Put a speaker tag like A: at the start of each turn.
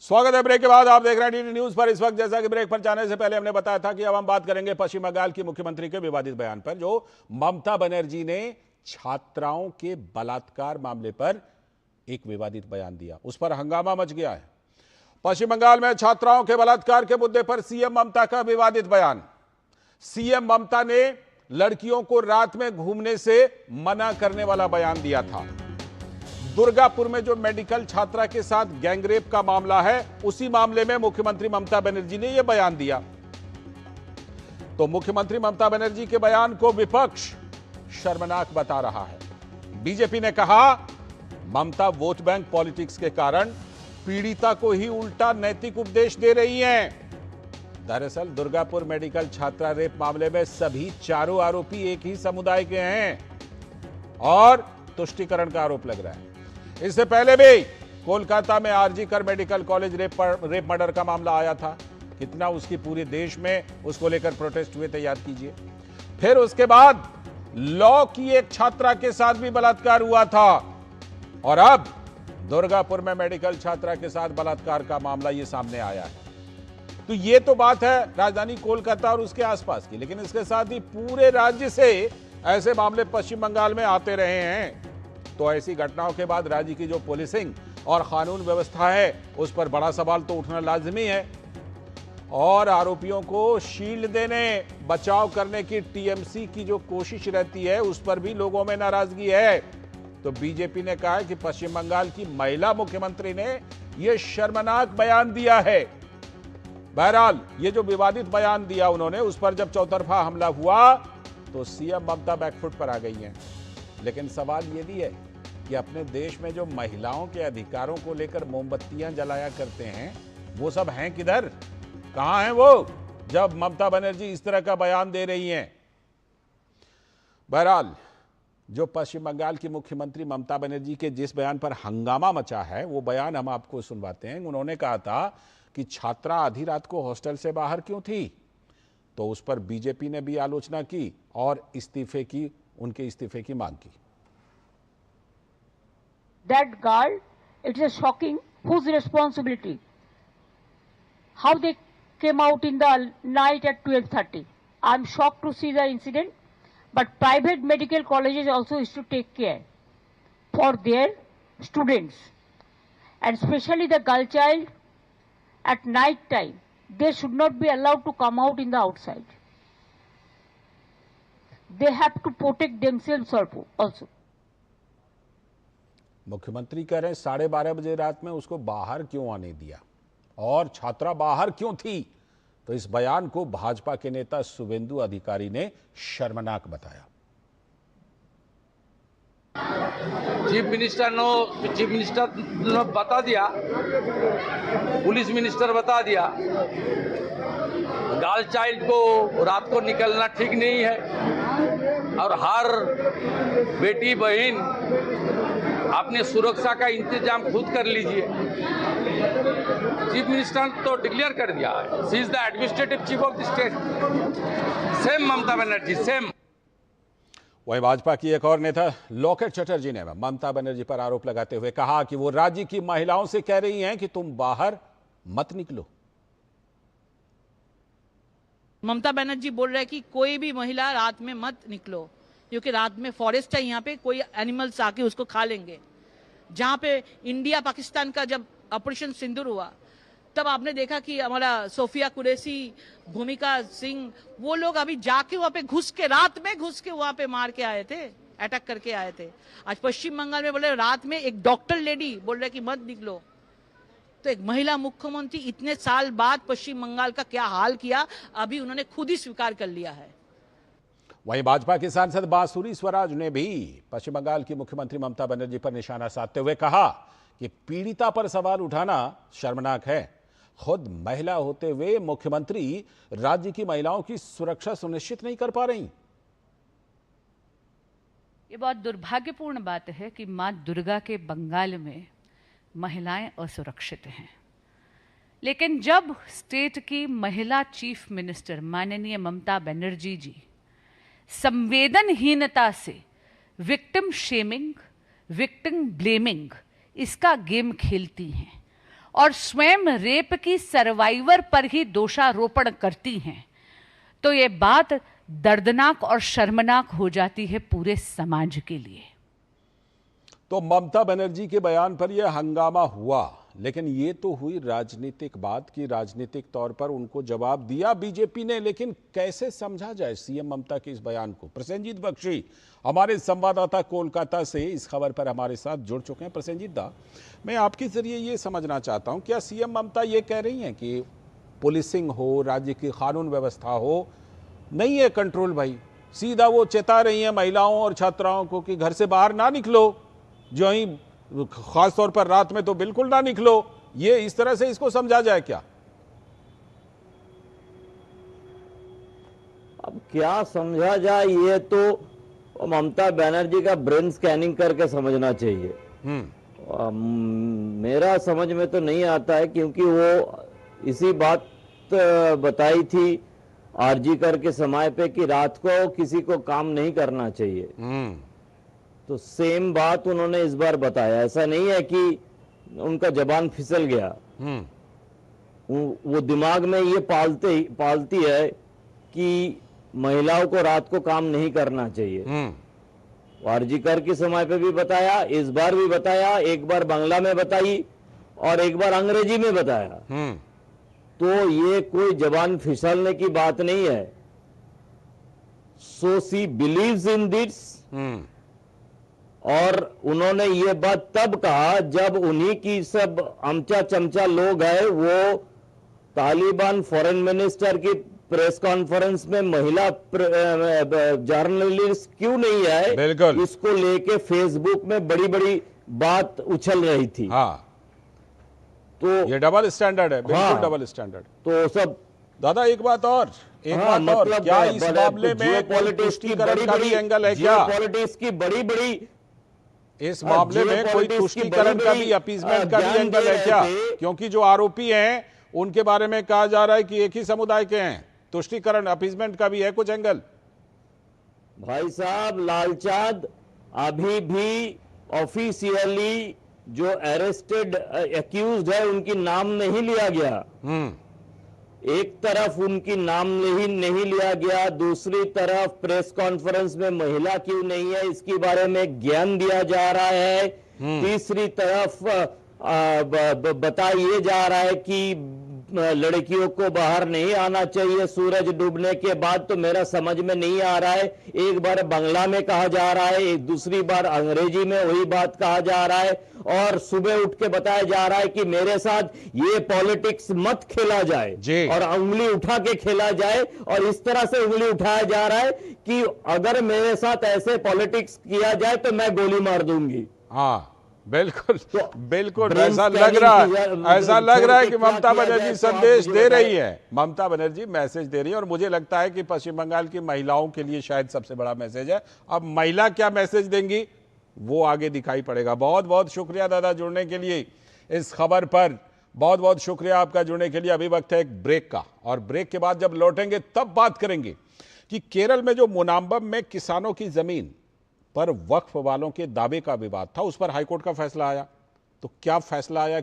A: स्वागत है। ब्रेक के बाद आप देख रहे हैं डीडी न्यूज पर। इस वक्त जैसा कि ब्रेक पर जाने से पहले हमने बताया था कि अब हम बात करेंगे पश्चिम बंगाल की मुख्यमंत्री के विवादित बयान पर, जो ममता बनर्जी ने छात्राओं के बलात्कार मामले पर एक विवादित बयान दिया। उस पर हंगामा मच गया है। पश्चिम बंगाल में छात्राओं के बलात्कार के मुद्दे पर सीएम ममता का विवादित बयान। सीएम ममता ने लड़कियों को रात में घूमने से मना करने वाला बयान दिया था। दुर्गापुर में जो मेडिकल छात्रा के साथ गैंगरेप का मामला है, उसी मामले में मुख्यमंत्री ममता बनर्जी ने यह बयान दिया। तो मुख्यमंत्री ममता बनर्जी के बयान को विपक्ष शर्मनाक बता रहा है। बीजेपी ने कहा ममता वोट बैंक पॉलिटिक्स के कारण पीड़िता को ही उल्टा नैतिक उपदेश दे रही हैं। दरअसल दुर्गापुर मेडिकल छात्रा रेप मामले में सभी चारों आरोपी एक ही समुदाय के हैं और तुष्टीकरण का आरोप लग रहा है। इससे पहले भी कोलकाता में आरजी कर मेडिकल कॉलेज रेप मर्डर का मामला आया था। कितना उसकी पूरे देश में उसको लेकर प्रोटेस्ट हुए थे, याद कीजिए। फिर उसके बाद लॉ की एक छात्रा के साथ भी बलात्कार हुआ था और अब दुर्गापुर में मेडिकल छात्रा के साथ बलात्कार का मामला ये सामने आया है। तो ये तो बात है राजधानी कोलकाता और उसके आसपास की, लेकिन इसके साथ ही पूरे राज्य से ऐसे मामले पश्चिम बंगाल में आते रहे हैं। तो ऐसी घटनाओं के बाद राज्य की जो पुलिसिंग और कानून व्यवस्था है, उस पर बड़ा सवाल तो उठना लाजमी है। और आरोपियों को शील्ड देने, बचाव करने की टीएमसी की जो कोशिश रहती है, उस पर भी लोगों में नाराजगी है। तो बीजेपी ने कहा है कि पश्चिम बंगाल की महिला मुख्यमंत्री ने यह शर्मनाक बयान दिया है। बहरहाल ये जो विवादित बयान दिया उन्होंने, उस पर जब चौतरफा हमला हुआ तो सीएम ममता बैकफुट पर आ गई हैं। लेकिन सवाल ये भी है कि अपने देश में जो महिलाओं के अधिकारों को लेकर मोमबत्तियां जलाया करते हैं, वो सब हैं किधर? कहां हैं वो जब ममता बनर्जी इस तरह का बयान दे रही हैं? बहरहाल जो पश्चिम बंगाल की मुख्यमंत्री ममता बनर्जी के जिस बयान पर हंगामा मचा है, वो बयान हम आपको सुनवाते हैं। उन्होंने कहा था कि छात्रा आधी रात को हॉस्टल से बाहर क्यों थी, तो उस पर बीजेपी ने भी आलोचना की और उनके इस्तीफे की मांग की।
B: That girl, it is shocking. Whose responsibility? How they came out in the night at 12:30? I'm shocked to see the incident. But private medical colleges also is to take care for their students, and especially the girl child at night time. They should not be allowed to come out in the outside. They have to protect themselves also.
A: मुख्यमंत्री कह रहे हैं 12:30 बजे रात में उसको बाहर क्यों आने दिया और छात्रा बाहर क्यों थी। तो इस बयान को भाजपा के नेता शुभेंदु अधिकारी ने शर्मनाक बताया।
C: चीफ मिनिस्टर ने बता दिया, पुलिस मिनिस्टर बता दिया, गर्ल चाइल्ड को रात को निकलना ठीक नहीं है और हर बेटी बहन अपने सुरक्षा का इंतजाम खुद कर लीजिए। चीफ मिनिस्टर ने तो डिक्लेयर कर दिया है, she is the administrative chief of the state, same Mamata Banerjee, same.
A: वहीं भाजपा की एक और नेता लोकेट चटर्जी ने ममता बनर्जी पर आरोप लगाते हुए कहा कि वो राज्य की महिलाओं से कह रही हैं कि तुम बाहर मत निकलो।
D: ममता बनर्जी बोल रहे हैं कि कोई भी महिला रात में मत निकलो, क्योंकि रात में फॉरेस्ट है, यहाँ पे कोई एनिमल्स आके उसको खा लेंगे। जहाँ पे इंडिया पाकिस्तान का जब ऑपरेशन सिंदूर हुआ, तब आपने देखा कि हमारा सोफिया कुरैशी, भूमिका सिंह, वो लोग अभी जाके वहां पे घुस के, रात में घुस के वहां पे मार के आए थे, अटैक करके आए थे। आज पश्चिम बंगाल में बोले रात में एक डॉक्टर लेडी बोल रहे कि मत निकलो। तो एक महिला मुख्यमंत्री इतने साल बाद पश्चिम बंगाल का क्या हाल किया, अभी उन्होंने खुद ही स्वीकार कर लिया है।
A: वहीं भाजपा की सांसद बांसुरी स्वराज ने भी पश्चिम बंगाल की मुख्यमंत्री ममता बनर्जी पर निशाना साधते हुए कहा कि पीड़िता पर सवाल उठाना शर्मनाक है। खुद महिला होते हुए मुख्यमंत्री राज्य की महिलाओं की सुरक्षा सुनिश्चित नहीं कर पा रही।
E: ये बहुत दुर्भाग्यपूर्ण बात है कि मां दुर्गा के बंगाल में महिलाएं असुरक्षित हैं। लेकिन जब स्टेट की महिला चीफ मिनिस्टर माननीय ममता बनर्जी जी संवेदनहीनता से विक्टिम शेमिंग, विक्टिम ब्लेमिंग इसका गेम खेलती हैं और स्वयं रेप की सर्वाइवर पर ही दोषारोपण करती हैं, तो ये बात दर्दनाक और शर्मनाक हो जाती है पूरे समाज के लिए।
A: तो ममता बनर्जी के बयान पर यह हंगामा हुआ, लेकिन ये तो हुई राजनीतिक बात कि राजनीतिक तौर पर उनको जवाब दिया बीजेपी ने। लेकिन कैसे समझा जाए सीएम ममता के इस बयान को? प्रसेनजीत बख्शी हमारे संवाददाता कोलकाता से इस खबर पर हमारे साथ जुड़ चुके हैं। प्रसेनजीत दा, मैं आपके जरिए ये समझना चाहता हूं, क्या सीएम ममता ये कह रही हैं कि पुलिसिंग हो, राज्य की कानून व्यवस्था हो, नहीं है कंट्रोल भाई? सीधा वो चेता रही हैं महिलाओं और छात्राओं को कि घर से बाहर ना निकलो, जो ही खास तौर पर रात में तो बिल्कुल ना निकलो। ये इस तरह से इसको समझा जाए क्या?
F: अब क्या समझा जाए, ये तो ममता बनर्जी का ब्रेन स्कैनिंग करके समझना चाहिए। मेरा समझ में तो नहीं आता है, क्योंकि वो इसी बात बताई थी आरजी कर के समय पे कि रात को किसी को काम नहीं करना चाहिए। तो सेम बात उन्होंने इस बार बताया। ऐसा नहीं है कि उनका जबान फिसल गया, वो दिमाग में ये पालती है कि महिलाओं को रात को काम नहीं करना चाहिए। आरजी कर के समय पे भी बताया, इस बार भी बताया, एक बार बांग्ला में बताई और एक बार अंग्रेजी में बताया। तो ये कोई जबान फिसलने की बात नहीं है। सो सी बिलीव्स इन दिस। और उन्होंने ये बात तब कहा जब उन्हीं की सब अमचा चमचा लोग हैं, वो तालिबान फॉरेन मिनिस्टर की प्रेस कॉन्फ्रेंस में महिला जर्नलिस्ट क्यों नहीं आए,
A: बिल्कुल
F: इसको लेके फेसबुक में बड़ी बड़ी बात उछल रही थी।
A: हाँ,
F: तो
A: ये डबल स्टैंडर्ड है, बिल्कुल
F: हाँ,
A: डबल स्टैंडर्ड।
F: तो सब
A: दादा एक बात और,
F: मतलब
A: क्या इस मामले में कोई तुष्टीकरण का भी एंगल है क्या?
F: पॉलिटिक्स की बड़ी
A: इस मामले में कोई तुष्टीकरण का भी, अपीजमेंट का भी एंगल है क्या? क्योंकि जो आरोपी हैं उनके बारे में कहा जा रहा है कि एक ही समुदाय के हैं। तुष्टीकरण, अपीजमेंट का भी है कुछ एंगल?
F: भाई साहब, लालचांद अभी भी ऑफिशियली जो अरेस्टेड एक्यूज्ड है उनकी नाम नहीं लिया गया। एक तरफ उनकी नाम नहीं लिया गया, दूसरी तरफ प्रेस कॉन्फ्रेंस में महिला क्यों नहीं है इसके बारे में ज्ञान दिया जा रहा है। तीसरी तरफ बताया जा रहा है कि लड़कियों को बाहर नहीं आना चाहिए सूरज डूबने के बाद। तो मेरा समझ में नहीं आ रहा है, एक बार बांग्ला में कहा जा रहा है, एक दूसरी बार अंग्रेजी में वही बात कहा जा रहा है, और सुबह उठ के बताया जा रहा है कि मेरे साथ ये पॉलिटिक्स मत खेला जाए और उंगली उठा के खेला जाए। और इस तरह से उंगली उठाया जा रहा है कि अगर मेरे साथ ऐसे पॉलिटिक्स किया जाए तो मैं गोली मार दूंगी।
A: हाँ बिल्कुल, बिल्कुल ऐसा लग रहा है कि ममता बनर्जी संदेश दे रही है। ममता बनर्जी मैसेज दे रही है, और मुझे लगता है कि पश्चिम बंगाल की महिलाओं के लिए शायद सबसे बड़ा मैसेज है। अब महिला क्या मैसेज देंगी वो आगे दिखाई पड़ेगा। बहुत बहुत शुक्रिया दादा जुड़ने के लिए इस खबर पर, बहुत बहुत शुक्रिया आपका जुड़ने के लिए। अभी वक्त है एक ब्रेक का, और ब्रेक के बाद जब लौटेंगे तब बात करेंगे कि केरल में जो मुनाम्बम में किसानों की जमीन पर वक्फ वालों के दावे का विवाद था, उस पर हाईकोर्ट का फैसला आया। तो क्या फैसला आया,